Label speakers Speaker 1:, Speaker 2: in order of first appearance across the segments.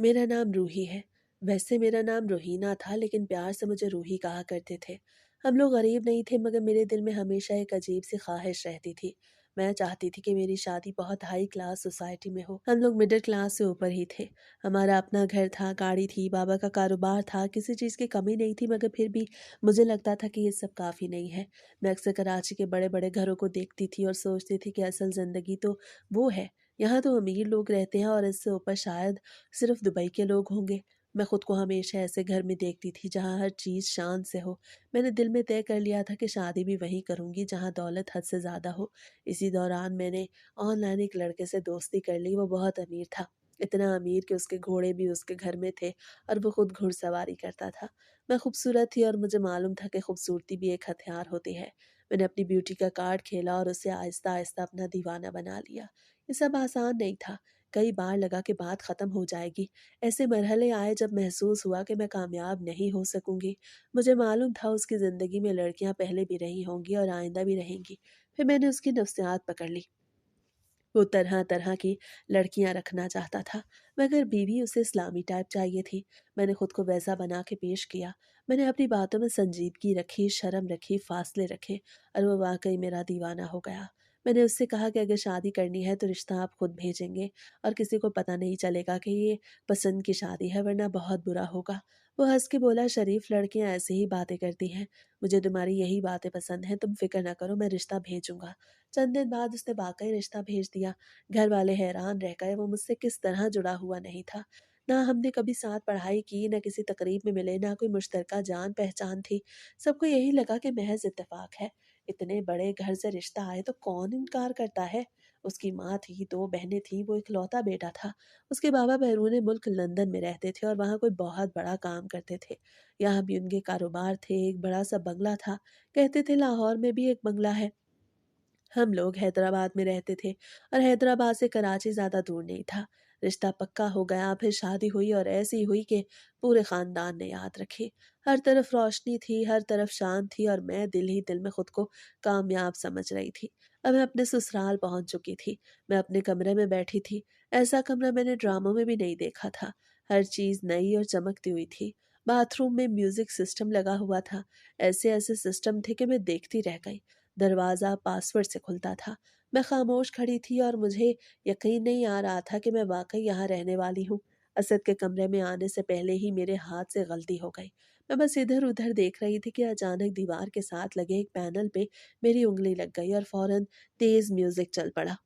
Speaker 1: मेरा नाम रूही है। वैसे मेरा नाम रोहीना था, लेकिन प्यार से मुझे रूही कहा करते थे। हम लोग गरीब नहीं थे, मगर मेरे दिल में हमेशा एक अजीब सी ख्वाहिश रहती थी। मैं चाहती थी कि मेरी शादी बहुत हाई क्लास सोसाइटी में हो। हम लोग मिडिल क्लास से ऊपर ही थे। हमारा अपना घर था, गाड़ी थी, बाबा का कारोबार था, किसी चीज़ की कमी नहीं थी, मगर फिर भी मुझे लगता था कि ये सब काफ़ी नहीं है। मैं अक्सर कराची के बड़े बड़े घरों को देखती थी और सोचती थी कि असल ज़िंदगी तो वो है। यहाँ तो अमीर लोग रहते हैं और इससे ऊपर शायद सिर्फ दुबई के लोग होंगे। मैं खुद को हमेशा ऐसे घर में देखती थी जहाँ हर चीज़ शान से हो। मैंने दिल में तय कर लिया था कि शादी भी वहीं करूँगी जहाँ दौलत हद से ज़्यादा हो। इसी दौरान मैंने ऑनलाइन एक लड़के से दोस्ती कर ली। वो बहुत अमीर था, इतना अमीर कि उसके घोड़े भी उसके घर में थे और वो खुद घुड़सवारी करता था। मैं खूबसूरत थी और मुझे मालूम था कि खूबसूरती भी एक हथियार होती है। मैंने अपनी ब्यूटी का कार्ड खेला और उसे आहिस्ता आहिस्ता अपना दीवाना बना लिया। ये सब आसान नहीं था। कई बार लगा कि बात ख़त्म हो जाएगी। ऐसे मरहले आए जब महसूस हुआ कि मैं कामयाब नहीं हो सकूंगी। मुझे मालूम था उसकी ज़िंदगी में लड़कियां पहले भी रही होंगी और आइंदा भी रहेंगी। फिर मैंने उसकी नफ्सियात पकड़ ली। वो तरह तरह की लड़कियां रखना चाहता था, मगर बीवी उसे इस्लामी टाइप चाहिए थी। मैंने खुद को वैसा बना के पेश किया। मैंने अपनी बातों में संजीदगी रखी, शर्म रखी, फासले रखे, और वो वाकई मेरा दीवाना हो गया। मैंने उससे कहा कि अगर शादी करनी है तो रिश्ता आप खुद भेजेंगे और किसी को पता नहीं चलेगा कि ये पसंद की शादी है, वरना बहुत बुरा होगा। वो हंस के बोला, शरीफ लड़कियां ऐसे ही बातें करती हैं। मुझे तुम्हारी यही बातें पसंद हैं, तुम फिक्र ना करो, मैं रिश्ता भेजूंगा। चंद दिन बाद उसने वाकई रिश्ता भेज दिया। घर वाले हैरान रह गए। वो मुझसे किस तरह जुड़ा हुआ नहीं था। ना हमने कभी साथ पढ़ाई की, ना किसी तकरीब में मिले, ना कोई मुश्तरका जान पहचान थी। सबको यही लगा कि महज इत्तेफाक है। इतने बड़े घर से रिश्ता आए तो कौन इनकार करता है। उसकी माँ थी, दो बहनें थीं, वो इकलौता बेटा था। उसके बाबा बैरून मुल्क लंदन में रहते थे और वहाँ कोई बहुत बड़ा काम करते थे। यहाँ भी उनके कारोबार थे, एक बड़ा सा बंगला था। कहते थे लाहौर में भी एक बंगला है। हम लोग हैदराबाद में रहते थे और हैदराबाद से कराची ज़्यादा दूर नहीं था। रिश्ता पक्का हो गया, फिर शादी हुई और ऐसी हुई कि पूरे ख़ानदान ने याद रखी। हर तरफ रोशनी थी, हर तरफ शान थी, और मैं दिल ही दिल में खुद को कामयाब समझ रही थी। अब मैं अपने ससुराल पहुंच चुकी थी। मैं अपने कमरे में बैठी थी। ऐसा कमरा मैंने ड्रामों में भी नहीं देखा था। हर चीज़ नई और चमकती हुई थी। बाथरूम में म्यूज़िक सिस्टम लगा हुआ था। ऐसे ऐसे सिस्टम थे कि मैं देखती रह गई। दरवाज़ा पासवर्ड से खुलता था। मैं खामोश खड़ी थी और मुझे यकीन नहीं आ रहा था कि मैं वाकई यहाँ रहने वाली हूँ। असद के कमरे में आने से पहले ही मेरे हाथ से गलती हो गई। मैं बस इधर उधर देख रही थी कि अचानक दीवार के साथ लगे एक पैनल पे मेरी उंगली लग गई और फौरन तेज म्यूजिक चल पड़ा।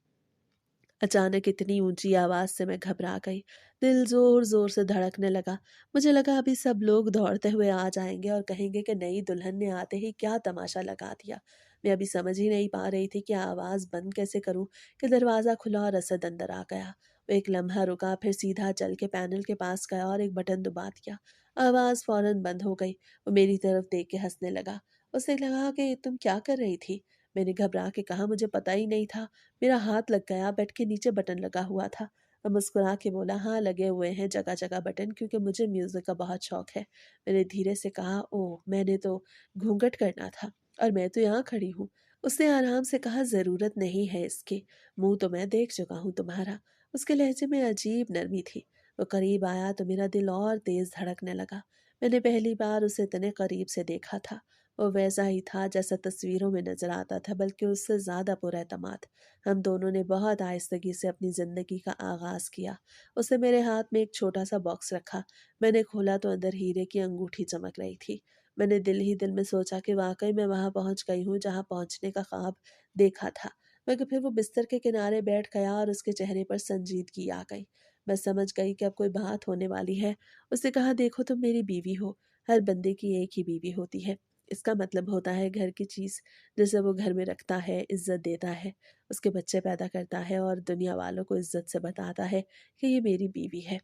Speaker 1: अचानक इतनी ऊंची आवाज से मैं घबरा गई। दिल जोर जोर से धड़कने लगा। मुझे लगा अभी सब लोग दौड़ते हुए आ जाएंगे और कहेंगे कि नई दुल्हन ने आते ही क्या तमाशा लगा दिया। मैं अभी समझ ही नहीं पा रही थी कि आवाज बंद कैसे करूं कि दरवाजा खुला और असद अंदर आ गया। वो एक लम्हा रुका, फिर सीधा चल के पैनल के पास गया और एक बटन दबा दिया। आवाज फौरन बंद हो गई। वो मेरी तरफ देख के हंसने लगा। उसे लगा कि तुम क्या कर रही थी। मैंने घबरा के कहा, मुझे पता ही नहीं था। मेरा हाथ लग गया। बेड के नीचे बटन लगा हुआ था। मैं मुस्कुरा के बोला, हाँ लगे हुए हैं जगह जगह बटन, क्योंकि मुझे म्यूजिक का बहुत शौक है। मैंने धीरे से कहा, ओह मैंने तो घूंघट करना था और मैं तो यहाँ खड़ी हूँ। उसने आराम से कहा, जरूरत नहीं है इसकी, मुंह तो मैं देख चुका हूँ तुम्हारा। उसके लहजे में अजीब नरमी थी। वो करीब आया तो मेरा दिल और तेज धड़कने लगा। मैंने पहली बार उसे इतने करीब से देखा था। वो वैसा ही था जैसा तस्वीरों में नजर आता था, बल्कि उससे ज्यादा पुरएतमाद। हम दोनों ने बहुत आहिस्तगी से अपनी जिंदगी का आगाज किया। उसने मेरे हाथ में एक छोटा सा बॉक्स रखा। मैंने खोला तो अंदर हीरे की अंगूठी चमक रही थी। मैंने दिल ही दिल में सोचा कि वाकई मैं वहां पहुंच गई हूँ जहां पहुंचने का ख्वाब देखा था। मगर फिर वो बिस्तर के किनारे बैठ गया और उसके चेहरे पर संजीदगी आ गई। मैं समझ गई कि अब कोई बात होने वाली है। उसने कहा, देखो तुम मेरी बीवी हो। हर बंदे की एक ही बीवी होती है। इसका मतलब होता है घर की चीज जिसे वो घर में रखता है, इज्जत देता है, उसके बच्चे पैदा करता है और दुनिया वालों को इज्जत से बताता है कि ये मेरी बीवी है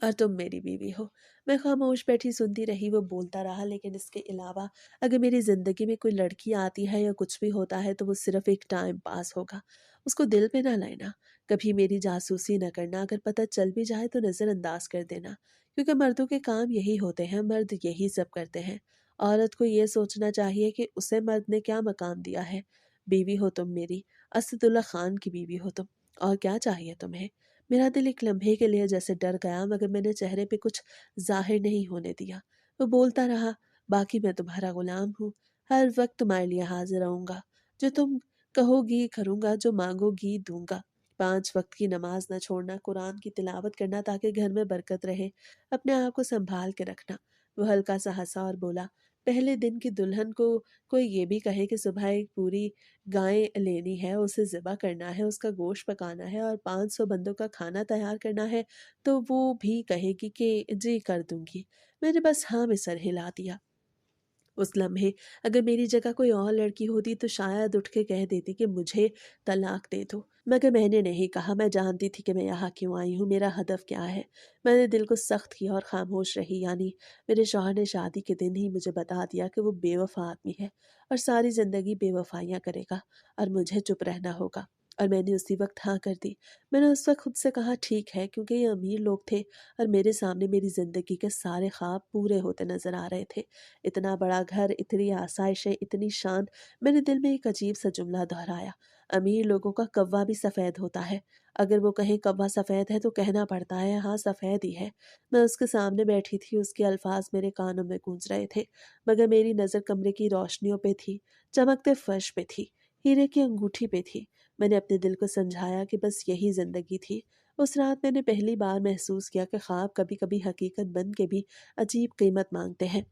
Speaker 1: और तुम मेरी बीवी हो। मैं खामोश बैठी सुनती रही। वो बोलता रहा, लेकिन इसके अलावा अगर मेरी जिंदगी में कोई लड़की आती है या कुछ भी होता है तो वो सिर्फ एक टाइम पास होगा। उसको दिल पे ना लेना, कभी मेरी जासूसी ना करना, अगर पता चल भी जाए तो नजरअंदाज कर देना, क्योंकि मर्दों के काम यही होते हैं, मर्द यही सब करते हैं। औरत को ये सोचना चाहिए कि उसे मर्द ने क्या मकाम दिया है। बीवी हो तुम मेरी, असदुल्ला खान की बीवी हो तुम, और क्या चाहिए तुम्हें। मेरा दिल एक लम्हे के लिए जैसे डर गया, मगर मैंने चेहरे पे कुछ ज़ाहिर नहीं होने दिया। वो बोलता रहा, बाकी मैं तुम्हारा गुलाम हूँ, हर वक़्त तुम्हारे लिए हाज़िर रहूँगा। जो तुम कहोगी करूँगा, जो माँगोगी दूँगा। 5 वक़्त की नमाज़ ना छोड़ना, कुरान की तिलावत करना ताकि घर में बरकत रहे, अपने आप को सँभाल के रखना। वो हल्का-सा हँसा और बोला, पहले दिन की दुल्हन को कोई ये भी कहे कि सुबह एक पूरी गाय लेनी है, उसे ज़िबा करना है, उसका गोश्त पकाना है और 500 बंदों का खाना तैयार करना है, तो वो भी कहेगी कि जी कर दूँगी। मैंने बस हाँ में सर हिला दिया। उस लम्हे अगर मेरी जगह कोई और लड़की होती तो शायद उठ के कह देती कि मुझे तलाक दे दो। मगर मैंने नहीं कहा, मैं जानती थी कि मैं यहाँ क्यों आई हूँ, मेरा हदफ क्या है। मैंने दिल को सख्त किया और खामोश रही, यानी मेरे शौहर ने शादी के दिन ही मुझे बता दिया कि वो बेवफ़ा आदमी है और सारी ज़िंदगी बेवफ़ाइयाँ करेगा और मुझे चुप रहना होगा। और मैंने उसी वक़्त हाँ कर दी। मैंने उस वक़्त खुद से कहा ठीक है, क्योंकि ये अमीर लोग थे और मेरे सामने मेरी ज़िंदगी के सारे ख़्वाब पूरे होते नज़र आ रहे थे। इतना बड़ा घर, इतनी आसाइशें, इतनी शान। मेरे दिल में एक अजीब-सा जुमला दोहराया, अमीर लोगों का कौवा भी सफ़ेद होता है। अगर वो कहें कौवा सफ़ेद है तो कहना पड़ता है हाँ सफ़ेद ही है। मैं उसके सामने बैठी थी, उसके अल्फ़ाज़ मेरे कानों में गूंज रहे थे, मगर मेरी नज़र कमरे की रोशनियों पे थी, चमकते फ़र्श पे थी, हीरे की अंगूठी पे थी। मैंने अपने दिल को समझाया कि बस यही ज़िंदगी थी। उस रात मैंने पहली बार महसूस किया कि ख्वाब कभी-कभी हकीकत बन के भी अजीब कीमत माँगते हैं।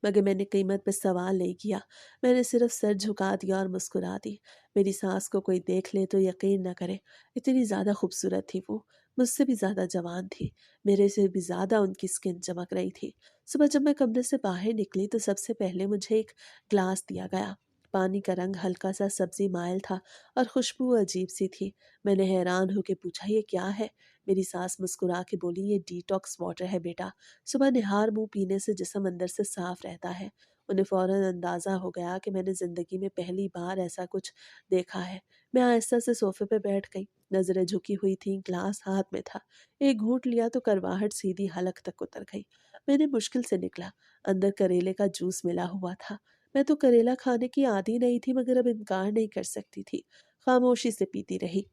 Speaker 1: मगर मैंने कीमत पे सवाल नहीं किया। मैंने सिर्फ़ सर झुका दिया और मुस्कुरा दी। मेरी सास को कोई देख ले तो यकीन न करे, इतनी ज़्यादा खूबसूरत थी वो, मुझसे भी ज़्यादा जवान थी, मेरे से भी ज़्यादा उनकी स्किन चमक रही थी। सुबह जब मैं कमरे से बाहर निकली तो सबसे पहले मुझे एक ग्लास दिया गया। पानी का रंग हल्का-सा सब्ज़ी माइल था और खुशबू अजीब-सी थी। मैंने हैरान होके पूछा, ये क्या है? मेरी सास मुस्कुरा के बोली, ये डिटॉक्स वाटर है बेटा। सुबह निहार मुँह पीने से जिस्म अंदर से साफ रहता है। उन्हें फ़ौरन अंदाज़ा हो गया कि मैंने ज़िंदगी में पहली बार ऐसा कुछ देखा है। मैं आहिस्ता से सोफ़े पे बैठ गई, नज़रें झुकी हुई थीं, ग्लास हाथ में था। एक घूँट लिया तो करवाहट सीधी हलक तक उतर गई। मैंने मुश्किल से निकला, अंदर करेले का जूस मिला हुआ था। मैं तो करेला खाने की आदी नहीं थी, मगर अब इनकार नहीं कर सकती थी। खामोशी से पीती रही।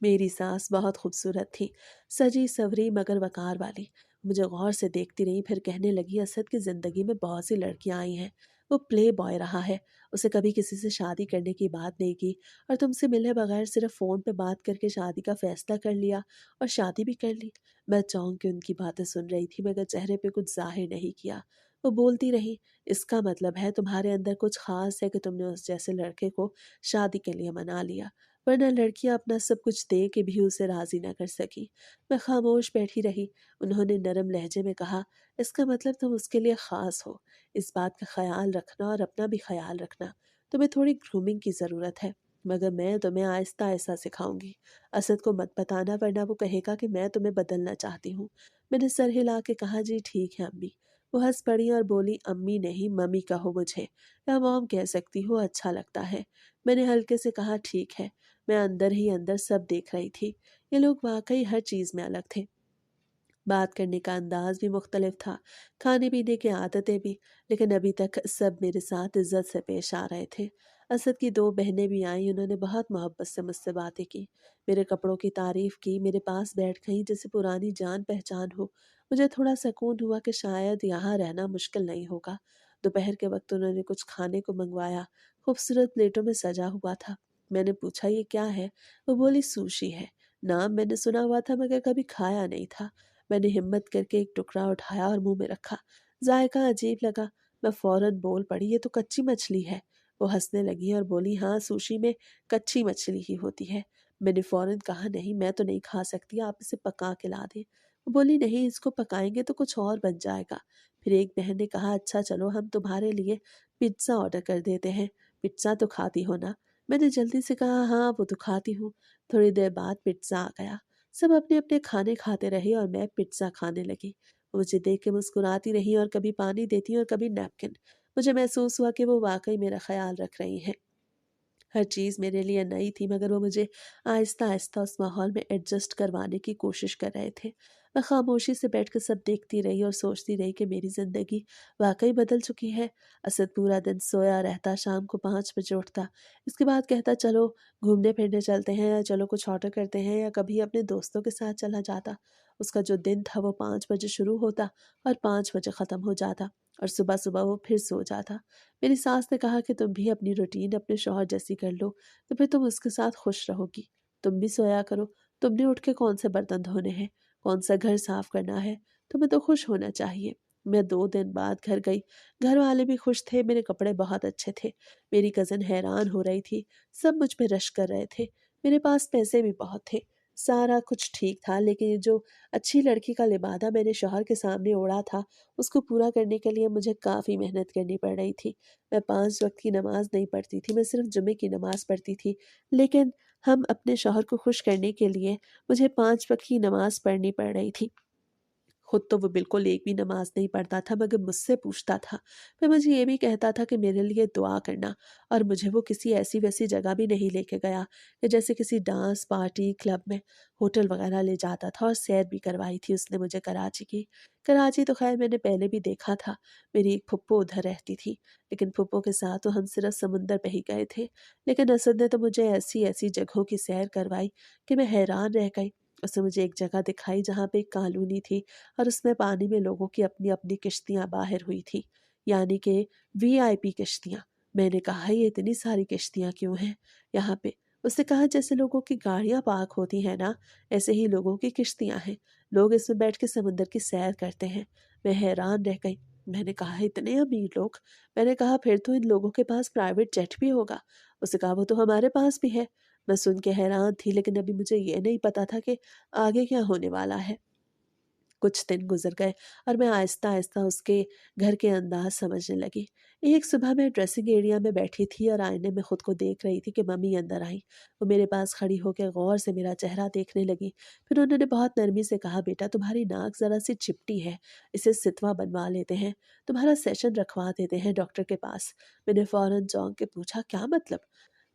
Speaker 1: मेरी सास बहुत खूबसूरत थी, सजी-सवरी मगर वक़ार वाली। मुझे गौर से देखती रही, फिर कहने लगी, असद की ज़िंदगी में बहुत सी लड़कियाँ आई हैं। वो प्ले बॉय रहा है, उसे कभी किसी से शादी करने की बात नहीं की और तुमसे मिले बगैर सिर्फ़ फ़ोन पे बात करके शादी का फ़ैसला कर लिया और शादी भी कर ली। मैं चौंक के उनकी बातें सुन रही थी, मगर चेहरे पे कुछ ज़ाहिर नहीं किया। वो बोलती रही, इसका मतलब है तुम्हारे अंदर कुछ ख़ास है कि तुमने उस जैसे लड़के को शादी के लिए मना लिया। वरना लड़कियां अपना सब कुछ दे के भी उसे राजी न कर सकी। मैं खामोश बैठी रही। उन्होंने नरम लहजे में कहा, इसका मतलब तुम उसके लिए ख़ास हो। इस बात का ख्याल रखना और अपना भी ख्याल रखना। तुम्हें थोड़ी ग्रूमिंग की ज़रूरत है, मगर मैं तुम्हें आहिस्ता आहिस्ता सिखाऊंगी। असद को मत बताना, वरना वो कहेगा कि मैं तुम्हें बदलना चाहती हूँ। मैंने सर हिला के कहा, जी ठीक है अम्मी। वो हंस पड़ी और बोली, अम्मी नहीं मम्मी कहो मुझे, या मॉम कह सकती हो, अच्छा लगता है। मैंने हल्के से कहा, ठीक है। मैं अंदर ही अंदर सब देख रही थी। ये लोग वाक़ई हर चीज़ में अलग थे। बात करने का अंदाज़ भी मुख्तलिफ था, खाने-पीने की आदतें भी, लेकिन अभी तक सब मेरे साथ इज़्ज़त से पेश आ रहे थे। असद की 2 बहनें भी आईं, उन्होंने बहुत मोहब्बत से मुझसे बातें की, मेरे कपड़ों की तारीफ़ की, मेरे पास बैठ गईं जैसे पुरानी जान-पहचान हो। मुझे थोड़ा सकून हुआ कि शायद यहाँ रहना मुश्किल नहीं होगा। दोपहर के वक़्त उन्होंने कुछ खाने को मँगवाया, खूबसूरत प्लेटों में सजा हुआ था। मैंने पूछा, ये क्या है? वो बोली, सुशी है। नाम मैंने सुना हुआ था, मगर कभी खाया नहीं था। मैंने हिम्मत करके एक टुकड़ा उठाया और मुंह में रखा। जायका अजीब लगा। मैं फौरन बोल पड़ी, ये तो कच्ची मछली है। वो हंसने लगी और बोली, हाँ सुशी में कच्ची मछली ही होती है। मैंने फौरन कहा, नहीं मैं तो नहीं खा सकती, आप इसे पका के ला दें। वो बोली, नहीं इसको पकाएंगे तो कुछ और बन जाएगा। फिर एक बहन ने कहा, अच्छा चलो हम तुम्हारे लिए पिज्ज़ा ऑर्डर कर देते हैं, पिज्ज़ा तो खाती हो ना? मैंने जल्दी से कहा, हाँ वो तो खाती हूँ। थोड़ी देर बाद पिज्ज़ा आ गया। सब अपने-अपने खाने खाते रहे और मैं पिज़्ज़ा खाने लगी। वो मुझे देख के मुस्कुराती रहीं और कभी पानी देती और कभी नैपकिन। मुझे महसूस हुआ कि वो वाक़ई मेरा ख़्याल रख रही हैं। हर चीज़ मेरे लिए नई थी, मगर वो मुझे आहिस्ता-आहिस्ता उस माहौल में एडजस्ट करवाने की कोशिश कर रहे थे। मैं खामोशी से बैठकर सब देखती रही और सोचती रही कि मेरी ज़िंदगी वाक़ई बदल चुकी है। असद पूरा दिन सोया रहता, शाम को 5 बजे उठता। इसके बाद कहता चलो घूमने-फिरने चलते हैं, या चलो कुछ ऑर्डर करते हैं, या कभी अपने दोस्तों के साथ चला जाता। उसका जो दिन था वो 5 बजे शुरू होता और 5 बजे ख़त्म हो जाता, और सुबह-सुबह वो फिर सो जाता। मेरी सास ने कहा कि तुम भी अपनी रूटीन अपने शौहर जैसी कर लो, तो फिर तुम उसके साथ खुश रहोगी। तुम भी सोया करो, तुमने उठ के कौन से बर्तन धोने हैं, कौन सा घर साफ करना है, तुम्हें तो खुश होना चाहिए। मैं 2 दिन बाद घर गई। घर वाले भी खुश थे, मेरे कपड़े बहुत अच्छे थे। मेरी कज़न हैरान हो रही थी, सब मुझ पे रश्क कर रहे थे। मेरे पास पैसे भी बहुत थे, सारा कुछ ठीक था, लेकिन ये जो अच्छी लड़की का लिबादा मैंने शौहर के सामने ओढ़ा था, उसको पूरा करने के लिए मुझे काफ़ी मेहनत करनी पड़ रही थी। मैं 5 वक़्त की नमाज़ नहीं पढ़ती थी, मैं सिर्फ़ जुमे की नमाज़ पढ़ती थी। लेकिन हम अपने शौहर को खुश करने के लिए मुझे 5 वक़्त की नमाज़ पढ़नी पड़ रही थी। खुद तो वो बिल्कुल एक भी नमाज़ नहीं पढ़ता था, मगर मुझसे पूछता था। फिर मुझे ये भी कहता था कि मेरे लिए दुआ करना, और मुझे वो किसी ऐसी-वैसी जगह भी नहीं लेके गया कि जैसे किसी डांस पार्टी, क्लब में, होटल वग़ैरह ले जाता था, और सैर भी करवाई थी उसने मुझे कराची की। कराची तो ख़ैर मैंने पहले भी देखा था, मेरी एक फुप्पो उधर रहती थी, लेकिन फुप्पो के साथ तो हम सिर्फ़ समुंदर पे ही गए थे। लेकिन असद ने तो मुझे ऐसी-ऐसी जगहों की सैर करवाई कि मैं हैरान रह गई। उसने मुझे एक जगह दिखाई जहाँ पे एक कॉलोनी थी, और उसमें पानी में लोगों की अपनी-अपनी किश्तियाँ बाहर हुई थी, यानी कि वीआईपी किश्तियाँ। मैंने कहा ये इतनी सारी किश्तियाँ क्यों हैं यहाँ पे? उसने कहा जैसे लोगों की गाड़ियाँ पार्क होती हैं ना, ऐसे ही लोगों की किश्तियाँ हैं। लोग इसमें बैठ के समुंदर की सैर करते हैं। मैं हैरान रह गई। मैंने कहा इतने अमीर लोग? मैंने कहा फिर तो इन लोगों के पास प्राइवेट जेट भी होगा। उसने कहा वो तो हमारे पास भी है। मैं सुन के हैरान थी, लेकिन अभी मुझे ये नहीं पता था कि आगे क्या होने वाला है। कुछ दिन गुज़र गए और मैं आहिस्ता-आहिस्ता उसके घर के अंदाज़ समझने लगी। एक सुबह मैं ड्रेसिंग एरिया में बैठी थी और आईने में खुद को देख रही थी कि मम्मी अंदर आईं। वो मेरे पास खड़ी होकर गौर से मेरा चेहरा देखने लगी। फिर उन्होंने बहुत नरमी से कहा, "बेटा तुम्हारी नाक ज़रा-सी चिपटी है, इसे सितवा बनवा लेते हैं। तुम्हारा सेशन रखवा देते हैं डॉक्टर के पास।" मैंने फ़ौरन चौंक के पूछा, "क्या मतलब?"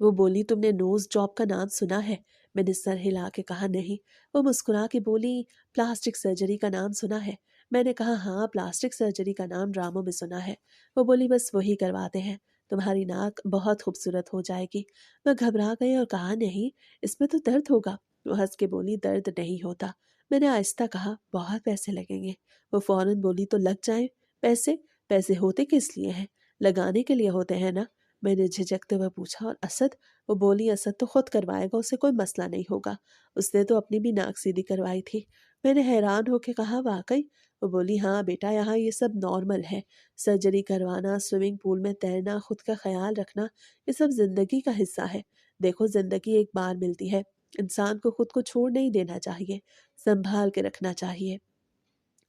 Speaker 1: वो बोली, "तुमने नोज़ जॉब का नाम सुना है?" मैंने सर हिला के कहा, "नहीं।" वो मुस्कुरा के बोली, "प्लास्टिक सर्जरी का नाम सुना है?" मैंने कहा, "हाँ, प्लास्टिक सर्जरी का नाम ड्रामों में सुना है।" वो बोली, "बस वही करवाते हैं, तुम्हारी नाक बहुत खूबसूरत हो जाएगी।" मैं घबरा गई और कहा, "नहीं, इसमें तो दर्द होगा।" वो हँस के बोली, "दर्द नहीं होता।" मैंने आहिस्ता कहा, "बहुत पैसे लगेंगे।" वो फ़ौरन बोली, "तो लग जाएँ पैसे? पैसे होते किस लिए हैं? लगाने के लिए होते हैं ना?" मैंने झिझकते हुए पूछा, "और असद?" वो बोली, "असद तो खुद करवाएगा, उसे कोई मसला नहीं होगा। उसने तो अपनी भी नाक सीधी करवाई थी।" मैंने हैरान होकर कहा, "वाक़ई?" वो बोली, "हाँ बेटा, यहाँ ये सब नॉर्मल है। सर्जरी करवाना, स्विमिंग पूल में तैरना, खुद का ख़्याल रखना, ये सब ज़िंदगी का हिस्सा है। देखो ज़िंदगी एक बार मिलती है, इंसान को खुद को छोड़ नहीं देना चाहिए, सँभाल के रखना चाहिए।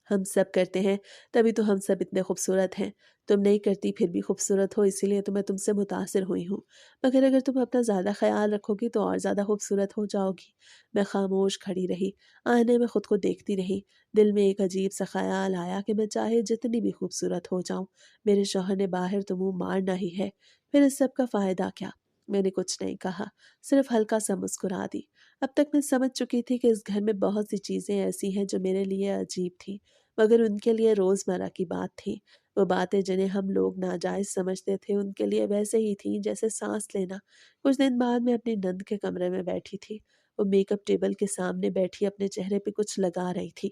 Speaker 1: हम सब करते हैं, तभी तो हम सब इतने खूबसूरत हैं। तुम नहीं करती फिर भी खूबसूरत हो, इसीलिए तो मैं तुमसे मुतासिर हुई हूँ। मगर अगर तुम अपना ज़्यादा ख़्याल रखोगी तो और ज़्यादा खूबसूरत हो जाओगी।" मैं खामोश खड़ी रही, आईने में खुद को देखती रही। दिल में एक अजीब-सा ख़्याल आया कि मैं चाहे जितनी भी खूबसूरत हो जाऊँ, मेरे शौहर ने बाहर तो मुँह मारना ही है। फिर इस सब का फ़ायदा क्या? मैंने कुछ नहीं कहा, सिर्फ़ हल्का-सा मुस्कुरा दी। अब तक मैं समझ चुकी थी कि इस घर में बहुत सी चीज़ें ऐसी हैं जो मेरे लिए अजीब थीं, मगर उनके लिए रोज़मर्रा की बात थी। वो बातें जिन्हें हम लोग नाजायज़ समझते थे, उनके लिए वैसे ही थीं जैसे साँस लेना। कुछ दिन बाद मैं अपनी नंद के कमरे में बैठी थी। वो मेकअप टेबल के सामने बैठी अपने चेहरे पे कुछ लगा रही थी।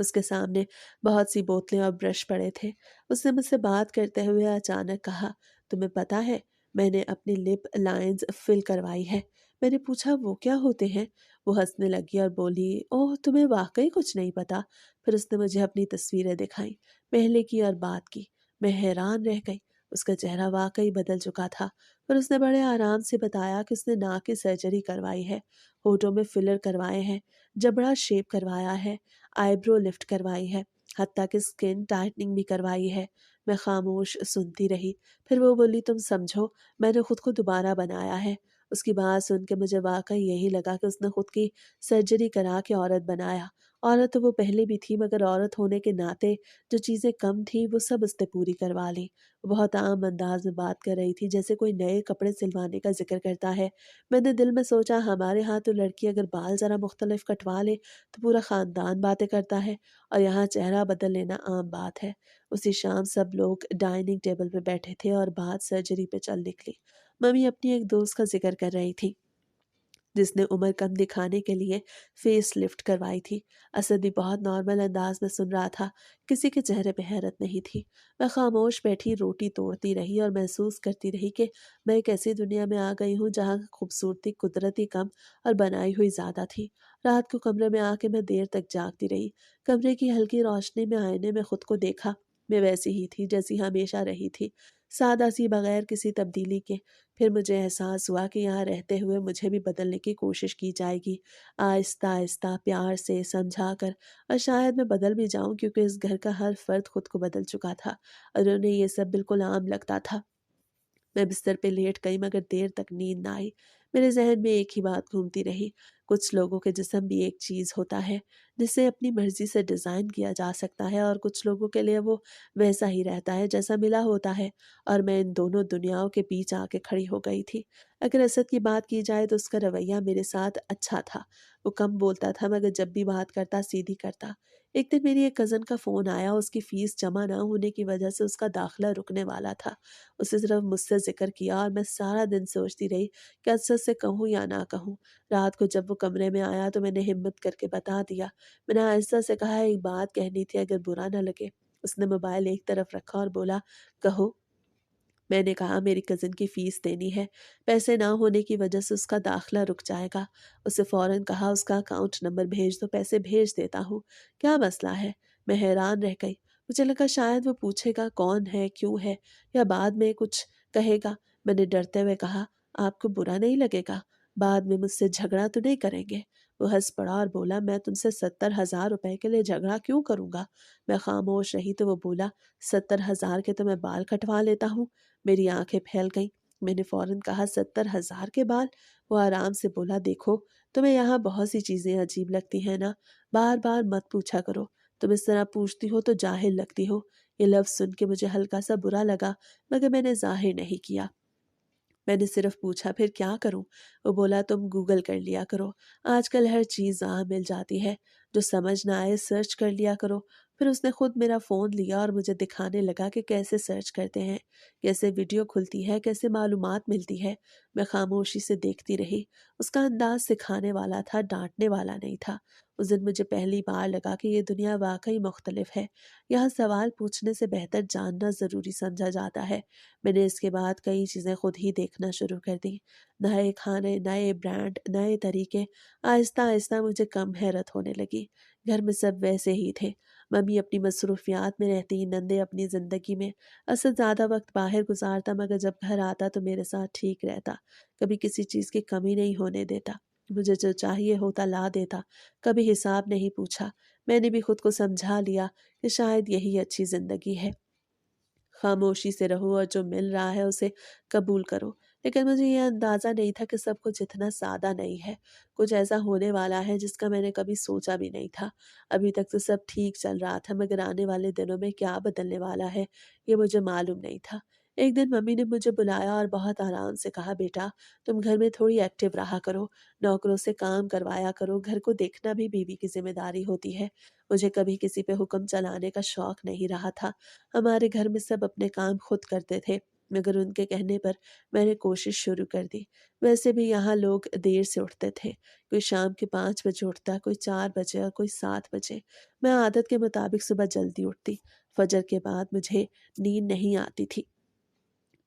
Speaker 1: उसके सामने बहुत सी बोतलें और ब्रश पड़े थे। उसने मुझसे बात करते हुए अचानक कहा, "तुम्हें पता है, मैंने अपनी लिप लाइन्स फिल करवाई है।" मैंने पूछा, "वो क्या होते हैं?" वो हँसने लगी और बोली, "ओह! तुम्हें वाक़ई कुछ नहीं पता?" फिर उसने मुझे अपनी तस्वीरें दिखाईं, पहले की और बाद की। मैं हैरान रह गई, उसका चेहरा वाक़ई बदल चुका था। फिर उसने बड़े आराम से बताया कि उसने नाक की सर्जरी करवाई है, होठों में फिलर करवाए हैं, जबड़ा शेप करवाया है, आईब्रो लिफ्ट करवाई है, हत्ता कि स्किन टाइटनिंग भी करवाई है। मैं खामोश सुनती रही। फिर वो बोली, "तुम समझो, मैंने खुद को दोबारा बनाया है।" उसकी बात सुन के मुझे वाक़ई यही लगा कि उसने खुद की सर्जरी करा के औरत बनाया, औरत तो वो पहले भी थी, मगर औरत होने के नाते जो चीज़ें कम थीं वो सब उसने पूरी करवा लीं। वो बहुत आम अंदाज़ में बात कर रही थी, जैसे कोई नए कपड़े सिलवाने का ज़िक्र करता है। मैंने दिल में सोचा, हमारे यहाँ तो लड़की अगर बाल ज़रा मुख्तलिफ कटवा ले तो पूरा ख़ानदान बातें करता है, और यहाँ चेहरा बदल लेना आम बात है। उसी शाम सब लोग डाइनिंग टेबल पे बैठे थे और बात सर्जरी पे चल निकली। मम्मी अपनी एक दोस्त का ज़िक्र कर रही थी, जिसने उम्र कम दिखाने के लिए फेस लिफ्ट करवाई थी। असद भी बहुत नॉर्मल अंदाज में सुन रहा था, किसी के चेहरे पे हैरत नहीं थी। मैं खामोश बैठी रोटी तोड़ती रही और महसूस करती रही कि मैं एक ऐसी दुनिया में आ गई हूँ जहाँ खूबसूरती कुदरती कम और बनाई हुई ज़्यादा थी। रात को कमरे में आके मैं देर तक जागती रही। कमरे की हल्की रोशनी में आईने में खुद को देखा। मैं वैसी ही थी जैसी हमेशा रही थी, सादा सी, बगैर किसी तब्दीली के। फिर मुझे एहसास हुआ कि यहाँ रहते हुए मुझे भी बदलने की कोशिश की जाएगी, आहिस्ता-आहिस्ता, प्यार से, समझा कर, और शायद मैं बदल भी जाऊँ, क्योंकि इस घर का हर फर्द खुद को बदल चुका था और उन्हें ये सब बिल्कुल आम लगता था। मैं बिस्तर पे लेट गई, मगर देर तक नींद ना आई। मेरे ज़हन में एक ही बात घूमती रही, कुछ लोगों के जिस्म भी एक चीज़ होता है जिसे अपनी मर्ज़ी से डिज़ाइन किया जा सकता है, और कुछ लोगों के लिए वो वैसा ही रहता है जैसा मिला होता है। और मैं इन दोनों दुनियाओं के बीच आके खड़ी हो गई थी। अगर असद की बात की जाए तो उसका रवैया मेरे साथ अच्छा था। वो कम बोलता था, मगर जब भी बात करता सीधी करता। एक दिन मेरी एक कज़न का फ़ोन आया, उसकी फ़ीस जमा ना होने की वजह से उसका दाखिला रुकने वाला था। उसने सिर्फ मुझसे ज़िक्र किया और मैं सारा दिन सोचती रही कि असद से कहूँ या ना कहूँ। रात को जब वो कमरे में आया तो मैंने हिम्मत करके बता दिया। मैंने आहिस्ता से कहा, एक बात कहनी थी, अगर बुरा ना लगे। उसने मोबाइल एक तरफ रखा और बोला, कहो। मैंने कहा, मेरी कज़िन की फ़ीस देनी है। पैसे ना होने की वजह से उसका दाखिला रुक जाएगा। उसे फ़ौरन कहा, उसका अकाउंट नंबर भेज दो, पैसे भेज देता हूँ। क्या मसला है? मैं हैरान रह गई। मुझे लगा शायद वो पूछेगा कौन है, क्यों है, या बाद में कुछ कहेगा। मैंने डरते हुए कहा, आपको बुरा नहीं लगेगा? बाद में मुझसे झगड़ा तो नहीं करेंगे? वो हँस पड़ा और बोला, मैं तुमसे 70,000 रुपए के लिए झगड़ा क्यों करूँगा? मैं खामोश रही तो वो बोला, 70,000 के तो मैं बाल कटवा लेता हूँ। मेरी आंखें फैल गईं। मैंने फ़ौरन कहा, 70,000 के बाल? वो आराम से बोला, देखो, तुम्हें यहाँ बहुत सी चीज़ें अजीब लगती हैं ना, बार-बार मत पूछा करो। तुम इस तरह पूछती हो तो जाहिल लगती हो। ये लफ्ज़ सुन के मुझे हल्का सा बुरा लगा, मगर मैंने ज़ाहिर नहीं किया। मैंने सिर्फ पूछा, फिर क्या करूं? वो बोला, तुम गूगल कर लिया करो, आजकल हर चीज़ वहाँ मिल जाती है, जो समझ ना आए सर्च कर लिया करो। फिर उसने खुद मेरा फ़ोन लिया और मुझे दिखाने लगा कि कैसे सर्च करते हैं, कैसे वीडियो खुलती है, कैसे मालूमात मिलती है। मैं खामोशी से देखती रही। उसका अंदाज सिखाने वाला था, डांटने वाला नहीं था। उस दिन मुझे पहली बार लगा कि ये दुनिया वाकई मुख्तलिफ है। यहाँ सवाल पूछने से बेहतर जानना ज़रूरी समझा जाता है। मैंने इसके बाद कई चीज़ें खुद ही देखना शुरू कर दी। नए खाने, नए ब्रांड, नए तरीके। आहिस्ता-आहिस्ता मुझे कम हैरत होने लगी। घर में सब वैसे ही थे। मम्मी अपनी मसरूफ़ियात में रहती, नंदे अपनी ज़िंदगी में। असद ज़्यादा वक़्त बाहर गुज़ारता, मगर जब घर आता तो मेरे साथ ठीक रहता। कभी किसी चीज़ की कमी नहीं होने देता। मुझे जो चाहिए होता ला देता। कभी हिसाब नहीं पूछा। मैंने भी खुद को समझा लिया कि शायद यही अच्छी ज़िंदगी है। खामोशी से रहो और जो मिल रहा है उसे कबूल करो। लेकिन मुझे ये अंदाज़ा नहीं था कि सब कुछ इतना सादा नहीं है। कुछ ऐसा होने वाला है जिसका मैंने कभी सोचा भी नहीं था। अभी तक तो सब ठीक चल रहा था, मगर आने वाले दिनों में क्या बदलने वाला है ये मुझे मालूम नहीं था। एक दिन मम्मी ने मुझे बुलाया और बहुत आराम से कहा, बेटा, तुम घर में थोड़ी एक्टिव रहा करो, नौकरों से काम करवाया करो, घर को देखना भी बीवी की ज़िम्मेदारी होती है। मुझे कभी किसी पे हुक्म चलाने का शौक नहीं रहा था। हमारे घर में सब अपने काम खुद करते थे, मगर उनके कहने पर मैंने कोशिश शुरू कर दी। वैसे भी यहाँ लोग देर से उठते थे, कोई शाम के 5 बजे उठता, कोई 4 बजे और कोई 7 बजे। मैं आदत के मुताबिक सुबह जल्दी उठती। फजर के बाद मुझे नींद नहीं आती थी।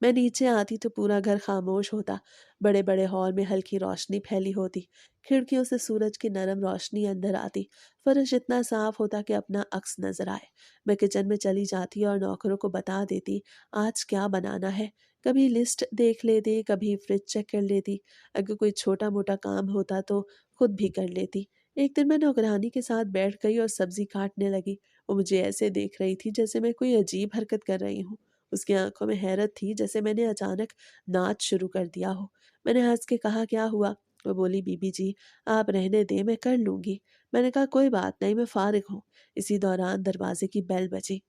Speaker 1: मैं नीचे आती तो पूरा घर खामोश होता। बड़े बड़े हॉल में हल्की रोशनी फैली होती। खिड़कियों से सूरज की नरम रोशनी अंदर आती। फर्श इतना साफ होता कि अपना अक्स नजर आए। मैं किचन में चली जाती और नौकरों को बता देती, आज क्या बनाना है। कभी लिस्ट देख लेती, कभी फ्रिज चेक कर लेती। अगर कोई छोटा मोटा काम होता तो खुद भी कर लेती। एक दिन मैं नौकरानी के साथ बैठ गई और सब्जी काटने लगी। वो मुझे ऐसे देख रही थी जैसे मैं कोई अजीब हरकत कर रही हूँ। उसकी आंखों में हैरत थी, जैसे मैंने अचानक नाच शुरू कर दिया हो। मैंने हंस के कहा, क्या हुआ? वो बोली, बीबी जी, आप रहने दें, मैं कर लूंगी। میں نے کہا کوئی بات نہیں، میں فارغ ہوں۔ اسی دوران دروازے کی بیل بجی۔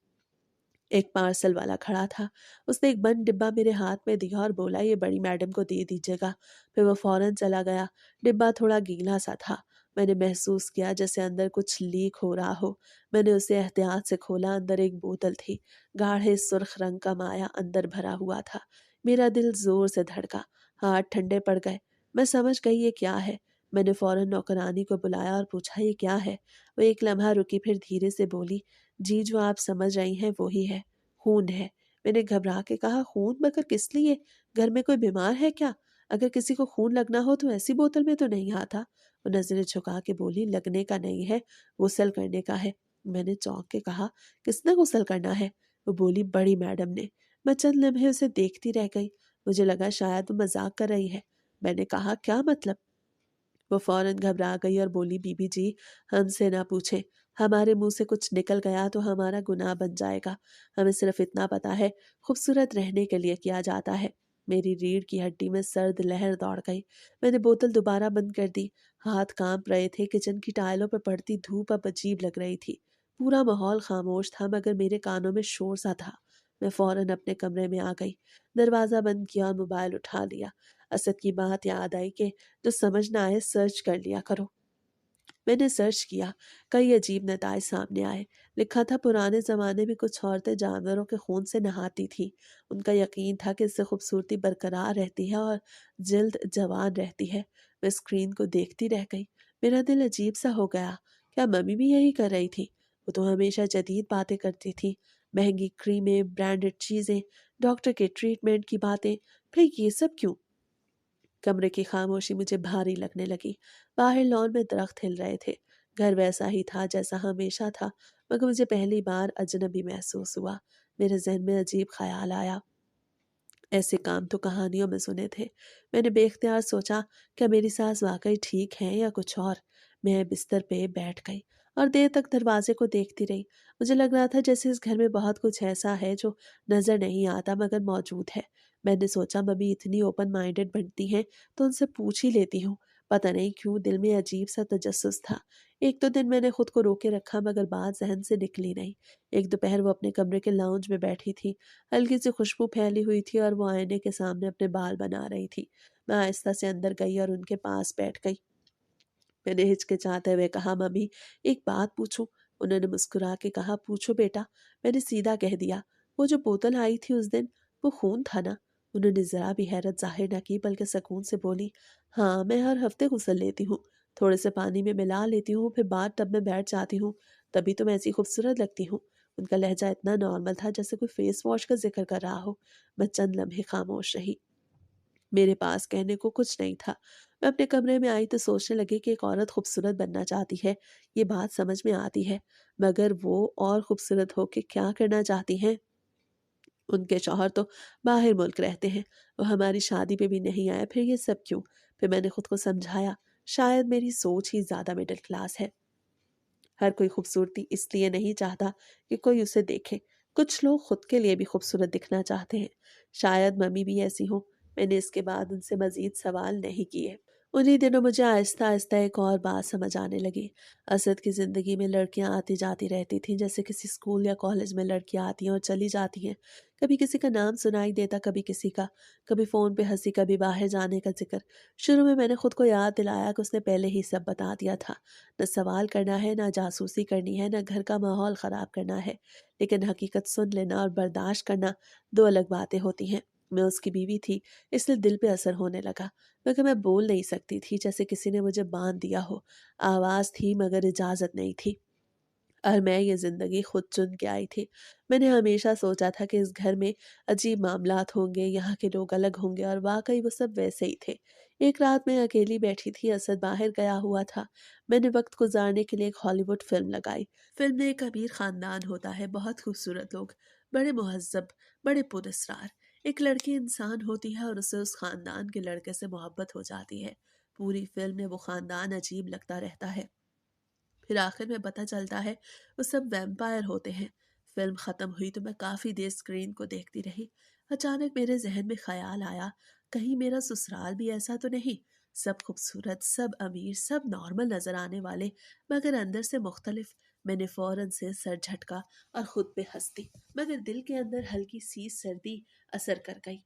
Speaker 1: ایک پارسل والا کھڑا تھا۔ اس نے ایک بند ڈبہ میرے ہاتھ میں دیا اور بولا یہ بڑی میڈم کو دے دیجیے گا۔ پھر وہ فوراً چلا گیا۔ ڈبہ تھوڑا گیلا سا تھا۔ میں نے محسوس کیا جیسے اندر کچھ لیک ہو رہا ہو۔ میں نے اسے احتیاط سے کھولا۔ اندر ایک بوتل تھی۔ گاڑھے سرخ رنگ کا مایا اندر بھرا ہوا تھا۔ میرا دل زور سے دھڑکا۔ ہاتھ ٹھنڈے پڑ گئے۔ میں سمجھ گئی یہ کیا ہے۔ میں نے فوراً نوکرانی کو بلایا اور پوچھا یہ کیا ہے۔ وہ ایک لمحہ رکی، پھر دھیرے سے بولی جی جو آپ سمجھ رہی ہیں وہی ہے، خون ہے۔ میں نے گھبرا کے کہا خون؟ مگر کس لیے؟ گھر میں کوئی بیمار ہے کیا؟ اگر کسی کو خون لگنا ہو تو ایسی بوتل میں تو نہیں آتا۔ وہ نظریں جھکا کے بولی لگنے کا نہیں ہے، غسل کرنے کا ہے۔ میں نے چونک کے کہا کس نے غسل کرنا ہے؟ وہ بولی بڑی میڈم نے۔ میں چند لمحے اسے دیکھتی رہ گئی۔ مجھے لگا شاید وہ مذاق کر رہی ہے۔ میں نے کہا کیا مطلب؟ وہ فوراً گھبرا گئی اور بولی بی بی جی ہم سے نہ پوچھیں، ہمارے منہ سے کچھ نکل گیا تو ہمارا گناہ بن جائے گا۔ ہمیں صرف اتنا پتا ہے خوبصورت رہنے کے لیے کیا جاتا ہے۔ میری ریڑھ کی ہڈی میں سرد لہر دوڑ گئی۔ میں نے بوتل دوبارہ بند کر دی۔ ہاتھ کانپ رہے تھے۔ کچن کی ٹائلوں پر پڑتی دھوپ اب عجیب لگ رہی تھی۔ پورا ماحول خاموش تھا مگر میرے کانوں میں شور سا تھا۔ میں فوراً اپنے کمرے میں آ گئی، دروازہ بند کیا اور موبائل اٹھا لیا۔ اسد کی بات یاد آئی کہ جو سمجھ نہ آئے سرچ کر لیا کرو۔ میں نے سرچ کیا، کئی عجیب نتائج سامنے آئے۔ لکھا تھا پرانے زمانے میں کچھ عورتیں جانوروں کے خون سے نہاتی تھیں۔ ان کا یقین تھا کہ اس سے خوبصورتی برقرار رہتی ہے اور جلد جوان رہتی ہے۔ میں اسکرین کو دیکھتی رہ گئی۔ میرا دل عجیب سا ہو گیا۔ کیا ممی بھی یہی کر رہی تھی؟ وہ تو ہمیشہ جدید باتیں کرتی تھی، مہنگی کریمیں، برانڈڈ چیزیں، ڈاکٹر کے ٹریٹمنٹ کی باتیں۔ پھر یہ سب کیوں؟ کمرے کی خاموشی مجھے بھاری لگنے لگی۔ باہر لان میں درخت ہل رہے تھے۔ گھر ویسا ہی تھا جیسا ہمیشہ تھا، مگر مجھے پہلی بار اجنبی محسوس ہوا۔ میرے ذہن میں عجیب خیال آیا۔ ایسے کام تو کہانیوں میں سنے تھے۔ میں نے بے اختیار سوچا کیا میری ساس واقعی ٹھیک ہے یا کچھ اور؟ میں بستر پہ بیٹھ گئی اور دیر تک دروازے کو دیکھتی رہی۔ مجھے لگ رہا تھا جیسے اس گھر میں بہت کچھ ایسا ہے جو نظر نہیں آتا مگر موجود ہے۔ میں نے سوچا ممی اتنی اوپن مائنڈڈ بنتی ہیں تو ان سے پوچھ ہی لیتی ہوں۔ پتہ نہیں کیوں دل میں عجیب سا تجسس تھا۔ ایک دو دن میں نے خود کو روکے رکھا مگر بات ذہن سے نکلی نہیں۔ ایک دوپہر وہ اپنے کمرے کے لاؤنج میں بیٹھی تھی۔ ہلکی سی خوشبو پھیلی ہوئی تھی اور وہ آئینے کے سامنے اپنے بال بنا رہی تھی۔ میں آہستہ سے اندر گئی اور ان کے پاس بیٹھ گئی۔ میں نے ہچکچاتے ہوئے کہا ممی ایک بات پوچھوں؟ انہوں نے مسکرا کے کہا پوچھو بیٹا۔ میں نے سیدھا کہہ دیا وہ جو بوتل آئی تھی اس دن وہ خون تھا نا؟ انہوں نے ذرا بھی حیرت ظاہر نہ کی بلکہ سکون سے بولی ہاں میں ہر ہفتے غسل لیتی ہوں، تھوڑے سے پانی میں ملا لیتی ہوں، پھر باتھ ٹب میں بیٹھ جاتی ہوں، تبھی تو میں ایسی خوبصورت لگتی ہوں۔ ان کا لہجہ اتنا نارمل تھا جیسے کوئی فیس واش کا ذکر کر رہا ہو۔ میں چند لمحے خاموش رہی۔ میرے پاس کہنے کو کچھ نہیں تھا۔ میں اپنے کمرے میں آئی تو سوچنے لگی کہ ایک عورت خوبصورت بننا چاہتی ہے، یہ بات سمجھ میں آتی ہے، مگر وہ اور خوبصورت ہو کے کیا کرنا چاہتی ہیں؟ ان کے شوہر تو باہر ملک رہتے ہیں، وہ ہماری شادی پہ بھی نہیں آئے، پھر یہ سب کیوں؟ پھر میں نے خود کو سمجھایا شاید میری سوچ ہی زیادہ مڈل کلاس ہے۔ ہر کوئی خوبصورتی اس لیے نہیں چاہتا کہ کوئی اسے دیکھے، کچھ لوگ خود کے لیے بھی خوبصورت دکھنا چاہتے ہیں۔ شاید ممی بھی ایسی ہوں۔ میں نے اس کے بعد ان سے مزید سوال نہیں کیے۔ انہی دنوں مجھے آہستہ آہستہ ایک اور بات سمجھ آنے لگی۔ اسد کی زندگی میں لڑکیاں آتی جاتی رہتی تھیں، جیسے کسی اسکول یا کالج میں لڑکیاں آتی ہیں اور چلی جاتی ہیں۔ کبھی کسی کا نام سنائی دیتا، کبھی کسی کا، کبھی فون پہ ہنسی، کبھی باہر جانے کا ذکر۔ شروع میں نے خود کو یاد دلایا کہ اس نے پہلے ہی سب بتا دیا تھا، نہ سوال کرنا ہے، نہ جاسوسی کرنی ہے، نہ گھر کا ماحول خراب کرنا ہے۔ لیکن حقیقت سن لینا اور برداشت کرنا دو الگ باتیں ہوتی ہیں۔ میں اس کی بیوی تھی، اس لیے دل پہ اثر ہونے لگا، مگر میں بول نہیں سکتی تھی، جیسے کسی نے مجھے باندھ دیا ہو۔ آواز تھی مگر اجازت نہیں تھی، اور میں یہ زندگی خود چن کے آئی تھی۔ میں نے ہمیشہ سوچا تھا کہ اس گھر میں عجیب معاملات ہوں گے، یہاں کے لوگ الگ ہوں گے، اور واقعی وہ سب ویسے ہی تھے۔ ایک رات میں اکیلی بیٹھی تھی، اسد باہر گیا ہوا تھا۔ میں نے وقت گزارنے کے لیے ایک ہالی ووڈ فلم لگائی۔ فلم میں ایک امیر خاندان ہوتا ہے، بہت خوبصورت لوگ، بڑے مہذب، بڑے پراسرار۔ ایک لڑکی انسان ہوتی ہے اور اسے اس خاندان کے لڑکے سے محبت ہو جاتی ہے۔ پوری فلم میں وہ خاندان عجیب لگتا رہتا ہے، پھر آخر میں پتہ چلتا ہے وہ سب ویمپائر ہوتے ہیں۔ فلم ختم ہوئی تو میں کافی دیر اسکرین کو دیکھتی رہی۔ اچانک میرے ذہن میں خیال آیا کہیں میرا سسرال بھی ایسا تو نہیں؟ सब खूबसूरत, सब अमीर, सब नॉर्मल नजर आने वाले, मगर अंदर से मुख्तलिफ। मैंने फौरन से सर झटका और खुद पे हंस दी, मगर दिल के अंदर हल्की सी सर्दी असर कर गई।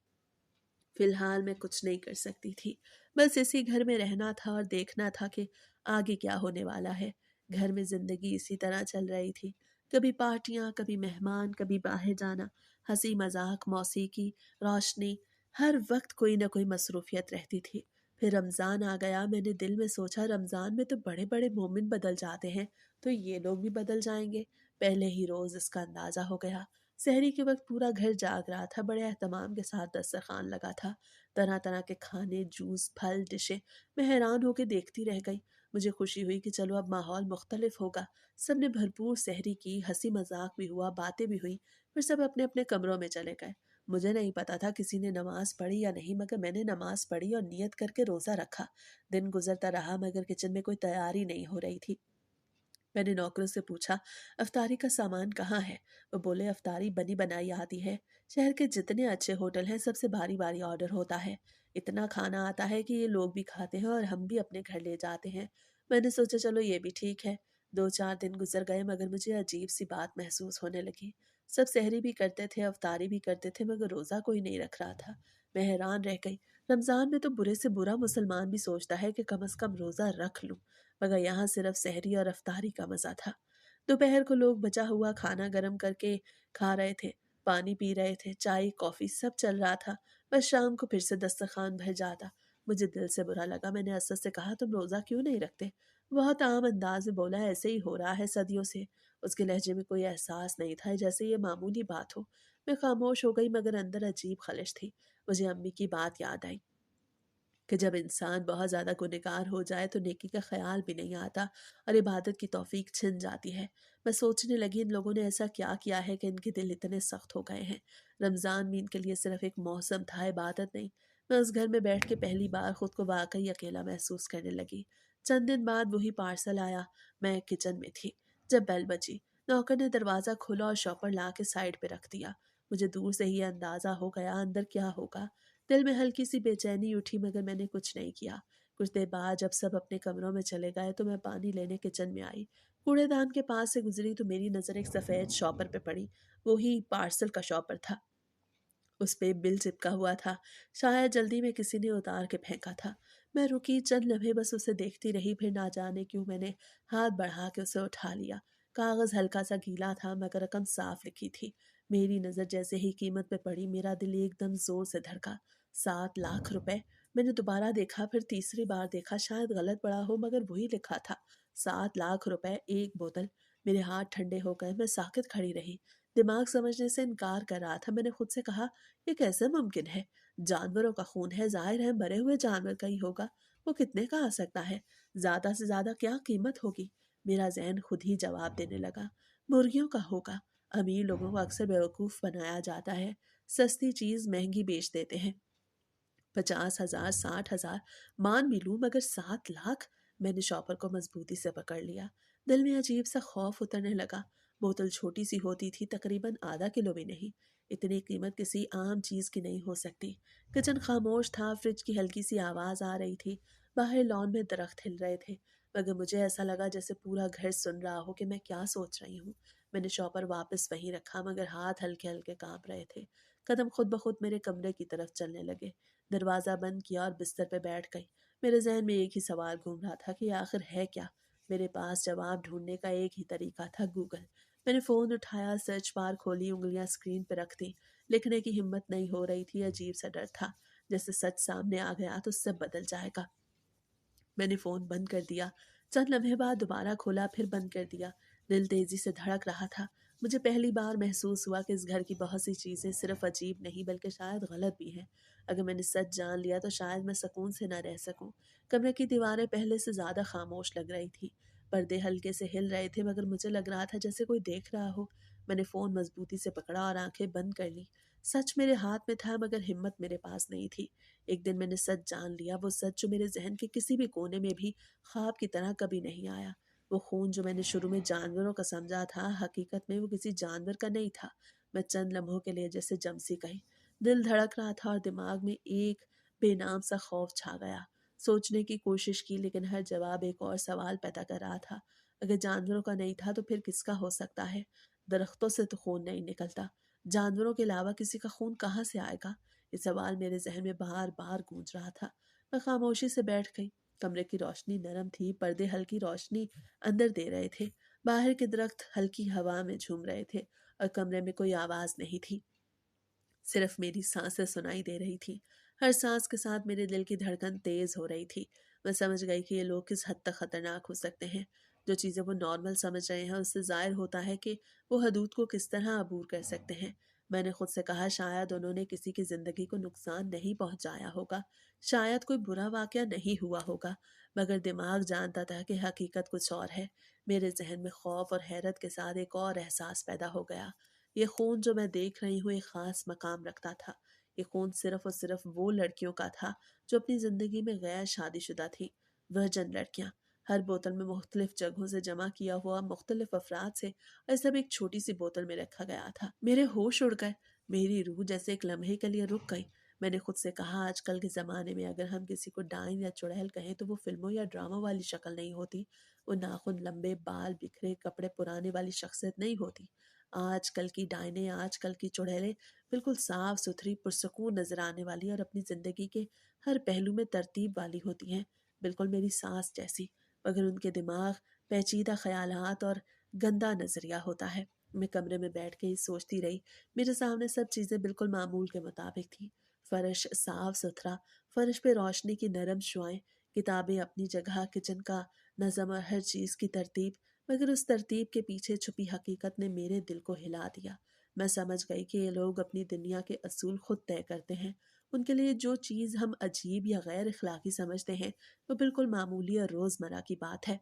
Speaker 1: फिलहाल मैं कुछ नहीं कर सकती थी, बस इसी घर में रहना था और देखना था कि आगे क्या होने वाला है। घर में जिंदगी इसी तरह चल रही थी, कभी पार्टियां, कभी मेहमान, कभी बाहर जाना, हंसी मजाक, मौसीकी, रोशनी, हर वक्त कोई ना कोई मसरूफियत रहती थी। फिर रमज़ान आ गया। मैंने दिल में सोचा, रमज़ान में तो बड़े बड़े मोमिन बदल जाते हैं, तो ये लोग भी बदल जाएंगे। पहले ही रोज़ इसका अंदाज़ा हो गया। सहरी के वक्त पूरा घर जाग रहा था, बड़े एहतमाम के साथ दस्तरखान लगा था, तरह तरह के खाने, जूस, फल, डिशें। मैं हैरान होकर देखती रह गई। मुझे खुशी हुई कि चलो अब माहौल मुख्तलिफ होगा। सबने भरपूर सहरी की, हंसी मजाक भी हुआ, बातें भी हुई। फिर सब अपने अपने कमरों में चले गए। मुझे नहीं पता था किसी ने नमाज पढ़ी या नहीं, मगर मैंने नमाज पढ़ी और नियत करके रोज़ा रखा। दिन गुजरता रहा, मगर किचन में कोई तैयारी नहीं हो रही थी। मैंने नौकरों से पूछा, अफ्तारी का सामान कहाँ है? वो बोले, अफ्तारी बनी बनाई आती है। शहर के जितने अच्छे होटल हैं, सबसे बारी बारी ऑर्डर होता है। इतना खाना आता है कि ये लोग भी खाते हैं और हम भी अपने घर ले जाते हैं। मैंने सोचा चलो ये भी ठीक है। 2-4 दिन गुजर गए, मगर मुझे अजीब सी बात महसूस होने लगी। सब सहरी भी करते थे, अफ्तारी भी करते थे, मगर रोज़ा कोई नहीं रख रहा था। मैं हैरान रह गई। रमज़ान में तो बुरे से बुरा मुसलमान भी सोचता है कि कम से कम रोज़ा रख लूं, मगर यहाँ सिर्फ सहरी और अफ्तारी का मज़ा था। दोपहर को लोग बचा हुआ खाना गर्म करके खा रहे थे, पानी पी रहे थे, चाय कॉफ़ी सब चल रहा था। बस शाम को फिर से दस्तरखान भर जाता। मुझे दिल से बुरा लगा। मैंने असद से कहा, तुम रोज़ा क्यों नहीं रखते? बहुत आम अंदाज में बोला, ऐसे ही हो रहा है सदियों से। उसके लहजे में कोई एहसास नहीं था, जैसे ये मामूली बात हो। मैं खामोश हो गई, मगर अंदर अजीब खलिश थी। मुझे अम्मी की बात याद आई कि जब इंसान बहुत ज़्यादा गुनहगार हो जाए तो नेकी का ख्याल भी नहीं आता और इबादत की तौफीक छिन जाती है। मैं सोचने लगी, इन लोगों ने ऐसा क्या किया है कि इनके दिल इतने सख्त हो गए हैं। रमज़ान भी इनके लिए सिर्फ एक मौसम था, इबादत नहीं। मैं उस घर में बैठ के पहली बार खुद को वाकई अकेला महसूस करने लगी। चंद दिन बाद वही पार्सल आया। मैं किचन में थी जब बेल बजी। नौकर ने दरवाज़ा खोला और शॉपर ला के साइड पे रख दिया। मुझे दूर से ही अंदाज़ा हो गया अंदर क्या होगा। दिल में हल्की सी बेचैनी उठी, मगर मैंने कुछ नहीं किया। कुछ देर बाद जब सब अपने कमरों में चले गए तो मैं पानी लेने किचन में आई। कूड़ेदान के पास से गुजरी तो मेरी नज़र एक सफ़ेद शॉपर पे पड़ी। वो ही पार्सल का शॉपर था। उस पे बिल चिपका हुआ था। शायद जल्दी में किसी ने उतार के फेंका था। मैं रुकी, चंद लम्हे बस उसे देखती रही, फिर ना जाने क्यों मैंने हाथ बढ़ा के उसे उठा लिया। कागज़ हल्का सा गीला था, मगर रकम साफ लिखी थी। मेरी नज़र जैसे ही कीमत पे पड़ी, मेरा दिल एकदम जोर से धड़का। 7 लाख रुपए। मैंने दोबारा देखा, फिर तीसरी बार देखा, शायद गलत पड़ा हो, मगर वही लिखा था। 7 लाख रुपए, एक बोतल। मेरे हाथ ठंडे हो गए। मैं साकित खड़ी रही, दिमाग समझने से इनकार कर रहा था। मैंने खुद से कहा, ये कैसे मुमकिन है? जानवरों का खून है, जाहिर है मरे हुए जानवर का ही होगा। वो कितने का आ सकता है? ज्यादा से ज्यादा क्या कीमत होगी? मेरा जहन खुद ही जवाब देने लगा, मुर्गियों का होगा। अमीर लोगों को अक्सर बेवकूफ बनाया जाता है, सस्ती चीज महंगी बेच देते हैं। 50,000, 60,000 मान भी लूं, मगर 7 लाख? मैंने शॉपर को मजबूती से पकड़ लिया। दिल में अजीब सा खौफ उतरने लगा। बोतल छोटी सी होती थी, तकरीबन आधा किलो भी नहीं। इतनी कीमत किसी आम चीज की नहीं हो सकती। किचन खामोश था, फ्रिज की हल्की सी आवाज आ रही थी। बाहर लॉन में दरख्त हिल रहे थे, मगर मुझे ऐसा लगा जैसे पूरा घर सुन रहा हो कि मैं क्या सोच रही हूँ। मैंने शॉपर वापस वहीं रखा, मगर हाथ हल्के हल्के कांप रहे थे। कदम खुद ब खुद मेरे कमरे की तरफ चलने लगे। दरवाज़ा बंद किया और बिस्तर पे बैठ गई। मेरे जहन में एक ही सवाल घूम रहा था कि आखिर है क्या? मेरे पास जवाब ढूंढने का एक ही तरीका था, गूगल। मैंने फ़ोन उठाया, सर्च बार खोली, उंगलियां स्क्रीन पर रख दी। लिखने की हिम्मत नहीं हो रही थी, अजीब सा डर था, जैसे सच सामने आ गया तो सब बदल जाएगा। मैंने फ़ोन बंद कर दिया। चंद लम्हे बाद दोबारा खोला, फिर बंद कर दिया। दिल तेज़ी से धड़क रहा था। मुझे पहली बार महसूस हुआ कि इस घर की बहुत सी चीज़ें सिर्फ अजीब नहीं, बल्कि शायद गलत भी हैं। अगर मैंने सच जान लिया तो शायद मैं सुकून से न रह सकूं। कमरे की दीवारें पहले से ज़्यादा खामोश लग रही थी। पर्दे हल्के से हिल रहे थे, मगर मुझे लग रहा था जैसे कोई देख रहा हो। मैंने फ़ोन मजबूती से पकड़ा और आंखें बंद कर ली। सच मेरे हाथ में था, मगर हिम्मत मेरे पास नहीं थी। एक दिन मैंने सच जान लिया, वो सच जो मेरे जहन के किसी भी कोने में भी ख्वाब की तरह कभी नहीं आया। वो खून जो मैंने शुरू में जानवरों का समझा था, हकीकत में वो किसी जानवर का नहीं था। मैं चंद लम्हों के लिए जैसे जम सी गई। दिल धड़क रहा था और दिमाग में एक बेनाम सा खौफ छा गया। सोचने की कोशिश की, लेकिन हर जवाब एक और सवाल पैदा कर रहा था। अगर जानवरों का नहीं था तो फिर किसका हो सकता है? दरख्तों से तो खून नहीं निकलता, जानवरों के अलावा किसी का खून कहाँ से आएगा? ये सवाल मेरे ज़हन में बार-बार गूंज रहा था। मैं खामोशी से बैठ गई। कमरे की रोशनी नरम थी, पर्दे हल्की रोशनी अंदर दे रहे थे। बाहर के दरख्त हल्की हवा में झूम रहे थे और कमरे में कोई आवाज़ नहीं थी। सिर्फ मेरी सांसें सुनाई दे रही थी। हर सांस के साथ मेरे दिल की धड़कन तेज हो रही थी। मैं समझ गई कि ये लोग किस हद तक खतरनाक हो सकते हैं। जो चीज़ें वो नॉर्मल समझ रहे हैं, उससे ज़ाहिर होता है कि वो हदूद को किस तरह अबूर कर सकते हैं। मैंने खुद से कहा, शायद उन्होंने किसी की ज़िंदगी को नुकसान नहीं पहुंचाया होगा, शायद कोई बुरा वाक़या नहीं हुआ होगा, मगर दिमाग जानता था कि हकीकत कुछ और है। मेरे जहन में खौफ और हैरत के साथ एक और एहसास पैदा हो गया। ये खून जो मैं देख रही हूँ एक ख़ास मकाम रखता था। ये खून सिर्फ़ और सिर्फ़ वो लड़कियों का था जो अपनी ज़िंदगी में गैर शादीशुदा थीं, वर्जिन लड़कियाँ। हर बोतल में मुख्तलिफ़ जगहों से जमा किया हुआ मुख्तलिफ़ अफ़राद से और सब एक छोटी-सी बोतल में रखा गया था। मेरे होश उड़ गए, मेरी रूह जैसे एक लम्हे के लिए रुक गई। मैंने खुद से कहा, आजकल के ज़माने में अगर हम किसी को डाइन या चुड़ैल कहें तो वो फ़िल्मों या ड्रामों वाली शक्ल नहीं होती। वो नाख़ून लंबे, बाल बिखरे, कपड़े पुराने वाली शख्सियत नहीं होती। आजकल की डायनें, आजकल की चुड़ैलें बिल्कुल साफ-सुथरी, पुरसुकून नज़र आने वाली और अपनी ज़िंदगी के हर पहलू में तरतीब वाली होती हैं, बिल्कुल मेरी सास जैसी, मगर उनके दिमाग पेचीदा ख़यालात और गंदा नज़रिया होता है। मैं कमरे में बैठ के ही सोचती रही। मेरे सामने सब चीज़ें बिल्कुल मामूल के मुताबिक थीं। फ़र्श साफ-सुथरा, फ़र्श पे रोशनी की नरम शुआएँ, किताबें अपनी जगह, किचन का नज़म और हर चीज़ की तरतीब। मगर उस तरतीब के पीछे छुपी हकीकत ने मेरे दिल को हिला दिया। मैं समझ गई कि ये लोग अपनी दुनिया के असूल खुद तय करते हैं। उनके लिए जो चीज़ हम अजीब या गैर अखलाकी समझते हैं, वो बिल्कुल मामूली और रोज़मर्रा की बात है।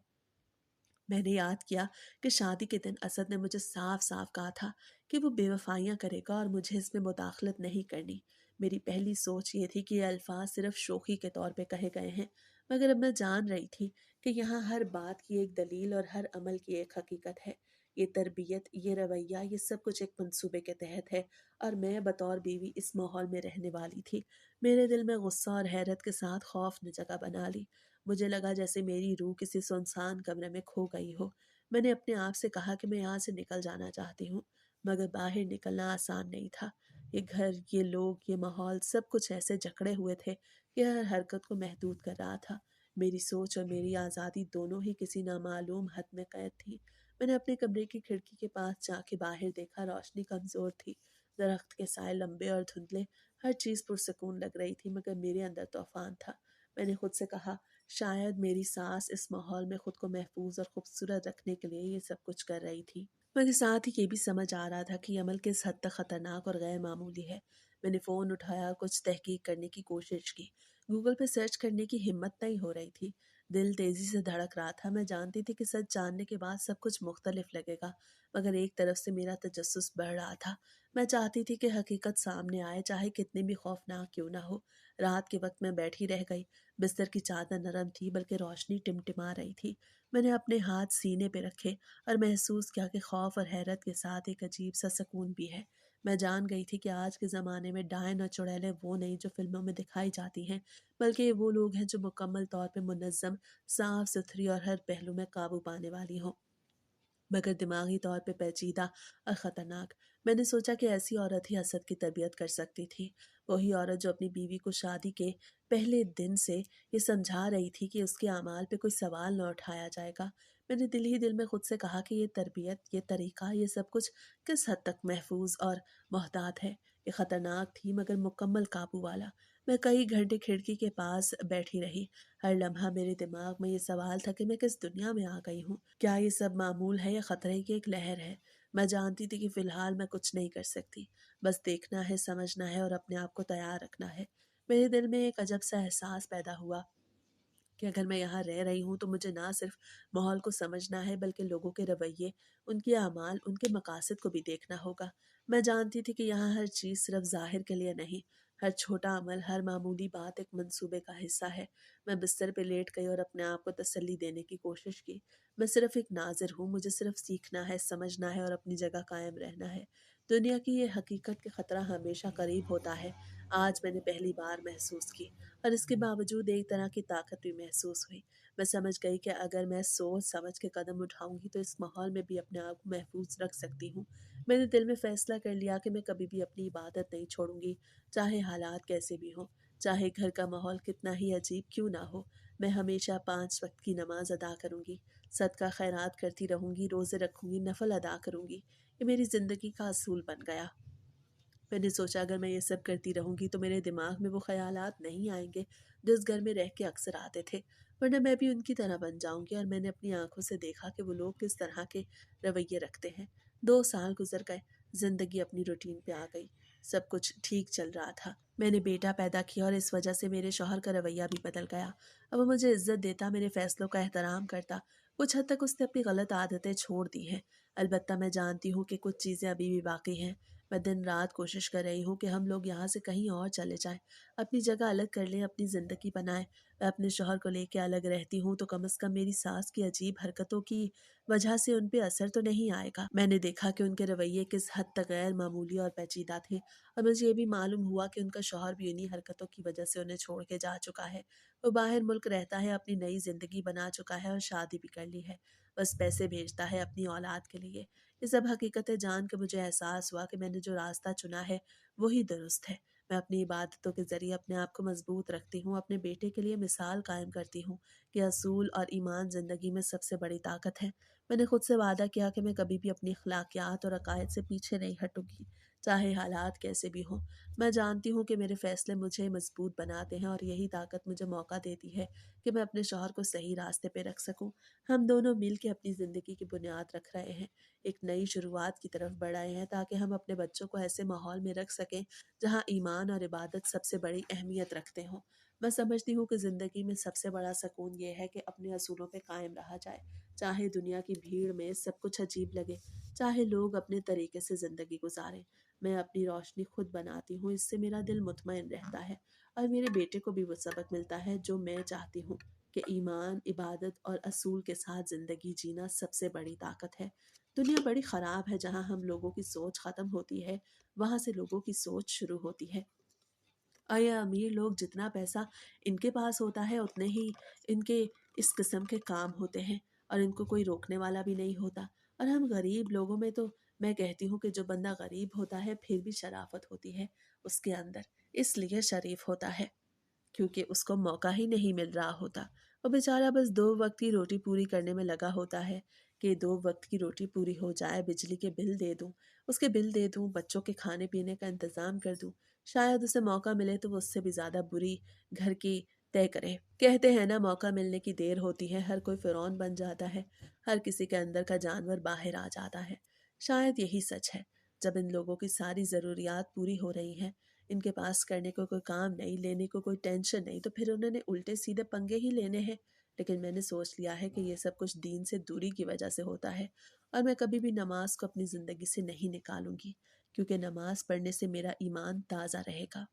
Speaker 1: मैंने याद किया कि शादी के दिन असद ने मुझे साफ साफ कहा था कि वो बेवफाइयाँ करेगा और मुझे इसमें मुदाखलत नहीं करनी। मेरी पहली सोच ये थी कि ये अल्फाज सिर्फ शोखी के तौर पे कहे गए हैं, मगर अब मैं जान रही थी कि यहाँ हर बात की एक दलील और हर अमल की एक हकीकत है। ये तरबियत, ये रवैया, ये सब कुछ एक मंसूबे के तहत है और मैं बतौर बीवी इस माहौल में रहने वाली थी। मेरे दिल में गुस्सा और हैरत के साथ खौफ ने जगह बना ली। मुझे लगा जैसे मेरी रूह किसी सुनसान कमरे में खो गई हो। मैंने अपने आप से कहा कि मैं यहाँ से निकल जाना चाहती हूँ, मगर बाहर निकलना आसान नहीं था। ये घर, ये लोग, ये माहौल सब कुछ ऐसे जकड़े हुए थे कि हर हरकत को महदूद कर रहा था। मेरी सोच और मेरी आज़ादी दोनों ही किसी नामालूम हद में कैद थी। मैंने अपने कमरे की खिड़की के पास जाके बाहर देखा, रोशनी कमज़ोर थी। दरख्त के साए लंबे और धुंधले, हर चीज़ पुरसकून लग रही थी, मगर मेरे अंदर तूफान था। मैंने खुद से कहा, शायद मेरी सास इस माहौल में खुद को महफूज और खूबसूरत रखने के लिए ये सब कुछ कर रही थी, मगर साथ ही ये भी समझ आ रहा था कि ये अमल किस हद तक खतरनाक और गैर मामूली है। मैंने फ़ोन उठाया, कुछ तहकीक करने की कोशिश की। गूगल पे सर्च करने की हिम्मत नहीं हो रही थी। दिल तेज़ी से धड़क रहा था। मैं जानती थी कि सच जानने के बाद सब कुछ मुख्तलिफ लगेगा, मगर एक तरफ से मेरा तजस्सुस बढ़ रहा था। मैं चाहती थी कि हकीकत सामने आए, चाहे कितनी भी खौफनाक क्यों ना हो। रात के वक्त मैं बैठी रह गई। बिस्तर की चादर नरम थी, बल्कि रोशनी टिमटिमा रही थी। मैंने अपने हाथ सीने पे रखे और महसूस किया कि खौफ और हैरत के साथ एक अजीब सा सुकून भी है। मैं जान गई थी कि आज के ज़माने में डायन और चुड़ैलें वो नहीं जो फ़िल्मों में दिखाई जाती हैं, बल्कि ये वो लोग हैं जो मुकम्मल तौर पे मुनज़्ज़म, साफ़-सुथरी और हर पहलू में काबू पाने वाली हों। मगर दिमागी तौर पे पेचीदा और ख़तरनाक। मैंने सोचा कि ऐसी औरत ही असद की तरबियत कर सकती थी। वही औरत जो अपनी बीवी को शादी के पहले दिन से ये समझा रही थी कि उसके अमाल पे कोई सवाल न उठाया जाएगा। मैंने दिल ही दिल में खुद से कहा कि ये तरबियत, ये तरीक़ा, ये सब कुछ किस हद तक महफूज और मोहतात है। ये ख़तरनाक थी, मगर मुकम्मल काबू वाला। मैं कई घंटे खिड़की के पास बैठी रही। हर लम्हा मेरे दिमाग में ये सवाल था कि मैं किस दुनिया में आ गई हूँ। क्या ये सब मामूल है या खतरे की एक लहर है? मैं जानती थी कि फ़िलहाल मैं कुछ नहीं कर सकती। बस देखना है, समझना है और अपने आप को तैयार रखना है। मेरे दिल में एक अजब-सा एहसास पैदा हुआ कि अगर मैं यहाँ रह रही हूँ तो मुझे ना सिर्फ माहौल को समझना है, बल्कि लोगों के रवैये, उनके अमाल, उनके मकासद को भी देखना होगा। मैं जानती थी कि यहाँ हर चीज़ सिर्फ ज़ाहिर के लिए नहीं, हर छोटा अमल, हर मामूली बात एक मंसूबे का हिस्सा है। मैं बिस्तर पे लेट गई और अपने आप को तसल्ली देने की कोशिश की। मैं सिर्फ एक नाज़िर हूँ, मुझे सिर्फ सीखना है, समझना है और अपनी जगह कायम रहना है। दुनिया की ये हकीकत कि खतरा हमेशा करीब होता है, آج मैंने पहली बार महसूस की, और इसके बावजूद एक तरह की ताकत भी महसूस हुई। मैं समझ गई कि अगर मैं सोच समझ के कदम उठाऊंगी तो इस माहौल में भी अपने आप को महफूज रख सकती हूँ। मैंने दिल में फैसला कर लिया कि मैं कभी भी अपनी इबादत नहीं छोड़ूंगी, चाहे हालात कैसे भी हों, चाहे घर का माहौल कितना ही अजीब क्यों ना हो। मैं हमेशा 5 वक्त की नमाज अदा करूंगी, सदका खैरात करती रहूंगी, रोज़े रखूंगी, नफल अदा करूंगी। ये मेरी ज़िंदगी का असूल बन गया। मैंने सोचा अगर मैं ये सब करती रहूंगी तो मेरे दिमाग में वो ख्यालात नहीं आएंगे जो इस घर में रह के अक्सर आते थे, वरना मैं भी उनकी तरह बन जाऊंगी। और मैंने अपनी आंखों से देखा कि वो लोग किस तरह के रवैये रखते हैं। 2 साल गुजर गए, जिंदगी अपनी रूटीन पे आ गई, सब कुछ ठीक चल रहा था। मैंने बेटा पैदा किया और इस वजह से मेरे शौहर का रवैया भी बदल गया। अब वो मुझे इज्जत देता, मेरे फैसलों का एहतराम करता। कुछ हद तक उसने अपनी गलत आदतें छोड़ दी हैं। अलबत्ता मैं जानती हूँ कि कुछ चीज़ें अभी भी बाकी हैं। मैं दिन रात कोशिश कर रही हूँ कि हम लोग यहाँ से कहीं और चले जाएं, अपनी जगह अलग कर लें, अपनी ज़िंदगी बनाएं। मैं अपने शौहर को लेके अलग रहती हूँ तो कम से कम मेरी सास की अजीब हरकतों की वजह से उन पे असर तो नहीं आएगा। मैंने देखा कि उनके रवैये किस हद तक गैर मामूली और पेचीदा थे, और मुझे ये भी मालूम हुआ कि उनका शौहर भी उन्हीं हरकतों की वजह से उन्हें छोड़ के जा चुका है। वो बाहर मुल्क रहता है, अपनी नई ज़िंदगी बना चुका है और शादी भी कर ली है, बस पैसे भेजता है अपनी औलाद के लिए। ये सब हकीकतें जान के मुझे एहसास हुआ कि मैंने जो रास्ता चुना है वही दुरुस्त है। मैं अपनी इबादतों के ज़रिए अपने आप को मजबूत रखती हूँ, अपने बेटे के लिए मिसाल कायम करती हूँ कि असूल और ईमान ज़िंदगी में सबसे बड़ी ताकत है। मैंने खुद से वादा किया कि मैं कभी भी अपनी अखलाकियात और अकायद से पीछे नहीं हटूंगी, चाहे हालात कैसे भी हों। मैं जानती हूँ कि मेरे फैसले मुझे मजबूत बनाते हैं और यही ताकत मुझे मौका देती है कि मैं अपने शौहर को सही रास्ते पे रख सकूँ। हम दोनों मिल के अपनी ज़िंदगी की बुनियाद रख रहे हैं, एक नई शुरुआत की तरफ बढ़ाए हैं, ताकि हम अपने बच्चों को ऐसे माहौल में रख सकें जहां ईमान और इबादत सबसे बड़ी अहमियत रखते हों। मैं समझती हूँ कि ज़िंदगी में सबसे बड़ा सुकून ये है कि अपने असूलों पे कायम रहा जाए, चाहे दुनिया की भीड़ में सब कुछ अजीब लगे, चाहे लोग अपने तरीके से ज़िंदगी गुजारें। मैं अपनी रोशनी खुद बनाती हूँ, इससे मेरा दिल मुतमईन रहता है, और मेरे बेटे को भी वो सबक मिलता है जो मैं चाहती हूँ कि ईमान, इबादत और असूल के साथ ज़िंदगी जीना सबसे बड़ी ताकत है। दुनिया बड़ी ख़राब है, जहाँ हम लोगों की सोच ख़त्म होती है, वहाँ से लोगों की सोच शुरू होती है। और ये अमीर लोग, जितना पैसा इनके पास होता है उतने ही इनके इस किस्म के काम होते हैं, और इनको कोई रोकने वाला भी नहीं होता। और हम गरीब लोगों में तो मैं कहती हूँ कि जो बंदा गरीब होता है फिर भी शराफत होती है उसके अंदर, इसलिए शरीफ होता है, क्योंकि उसको मौका ही नहीं मिल रहा होता। वो बेचारा बस 2 वक्त की रोटी पूरी करने में लगा होता है कि 2 वक्त की रोटी पूरी हो जाए, बिजली के बिल दे दूँ, उसके बिल दे दूँ, बच्चों के खाने पीने का इंतज़ाम कर दूँ। शायद उसे मौका मिले तो वो उससे भी ज़्यादा बुरी घर की तय करे। कहते हैं ना, मौका मिलने की देर होती है, हर कोई फ़िरौन बन जाता है, हर किसी के अंदर का जानवर बाहर आ जाता है। शायद यही सच है। जब इन लोगों की सारी ज़रूरियात पूरी हो रही हैं, इनके पास करने को कोई काम नहीं, लेने को कोई टेंशन नहीं, तो फिर उन्होंने उल्टे सीधे पंगे ही लेने हैं। लेकिन मैंने सोच लिया है कि ये सब कुछ दीन से दूरी की वजह से होता है, और मैं कभी भी नमाज को अपनी ज़िंदगी से नहीं निकालूंगी, क्योंकि नमाज पढ़ने से मेरा ईमान ताज़ा रहेगा।